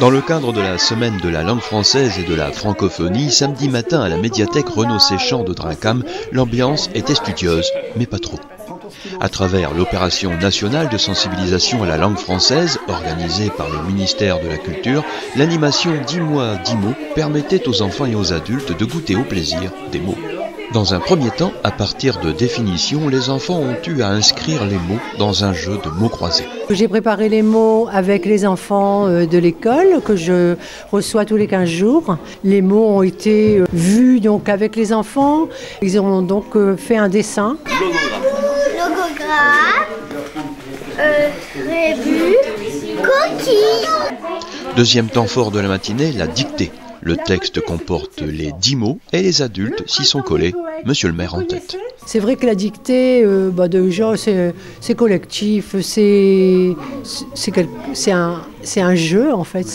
Dans le cadre de la semaine de la langue française et de la francophonie, samedi matin à la médiathèque Renaud Séchant de Drincam, l'ambiance était studieuse, mais pas trop. À travers l'opération nationale de sensibilisation à la langue française, organisée par le ministère de la Culture, l'animation 10 mois 10 mots permettait aux enfants et aux adultes de goûter au plaisir des mots. Dans un premier temps, à partir de définitions, les enfants ont eu à inscrire les mots dans un jeu de mots croisés. J'ai préparé les mots avec les enfants de l'école que je reçois tous les 15 jours. Les mots ont été vus donc avec les enfants. Ils ont donc fait un dessin. Logographe, rébus, coquille. Deuxième temps fort de la matinée, la dictée. Le texte comporte les 10 mots et les adultes s'y sont collés, monsieur le maire en tête. C'est vrai que la dictée, déjà, c'est collectif, c'est un jeu en fait,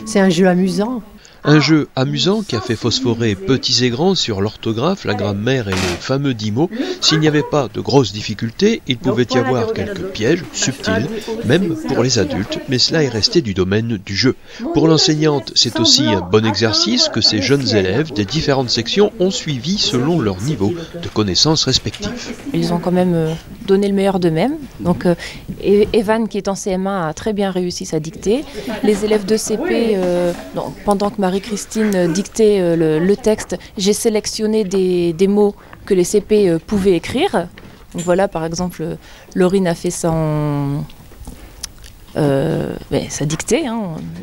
c'est un jeu amusant. Un jeu amusant qui a fait phosphorer petits et grands sur l'orthographe, la grammaire et les fameux 10 mots. S'il n'y avait pas de grosses difficultés, il pouvait y avoir quelques pièges subtils, même pour les adultes, mais cela est resté du domaine du jeu. Pour l'enseignante, c'est aussi un bon exercice que ces jeunes élèves des différentes sections ont suivi selon leur niveau de connaissances respectifs. Ils ont quand même donné le meilleur d'eux-mêmes. Donc Evan, qui est en CM1, a très bien réussi sa dictée. Les élèves de CP, pendant que Marie-Christine dictait le texte, j'ai sélectionné des mots que les CP pouvaient écrire. Donc voilà, par exemple, Laurine a fait sa dictée.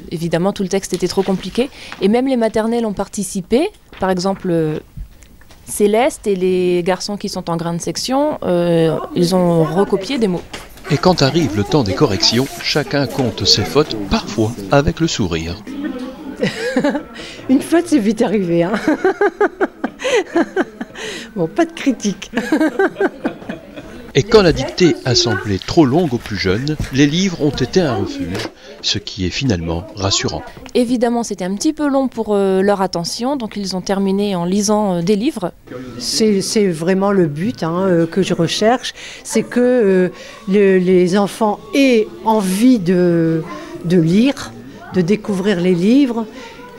Évidemment, tout le texte était trop compliqué. Et même les maternelles ont participé. Par exemple, Céleste et les garçons qui sont en grande section, ils ont recopié des mots. Et quand arrive le temps des corrections, chacun compte ses fautes, parfois avec le sourire. Une faute, c'est vite arrivé. Hein. Bon, pas de critique. Et quand la dictée a semblé trop longue aux plus jeunes, les livres ont été un refuge, ce qui est finalement rassurant. Évidemment, c'était un petit peu long pour leur attention, donc ils ont terminé en lisant des livres. C'est vraiment le but que je recherche, c'est que les enfants aient envie de lire, de découvrir les livres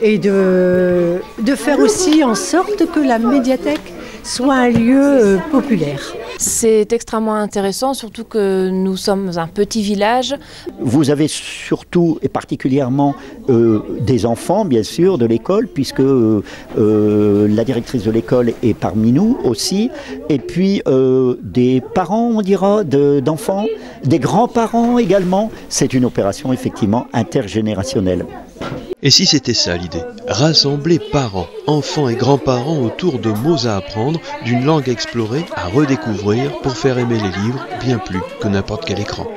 et de faire aussi en sorte que la médiathèque soit un lieu populaire. C'est extrêmement intéressant, surtout que nous sommes un petit village. Vous avez surtout et particulièrement des enfants, bien sûr, de l'école, puisque la directrice de l'école est parmi nous aussi, et puis des parents, on dira, d'enfants, des grands-parents également. C'est une opération effectivement intergénérationnelle. Et si c'était ça l'idée, rassembler parents, enfants et grands-parents autour de mots à apprendre, d'une langue à explorer, à redécouvrir pour faire aimer les livres bien plus que n'importe quel écran.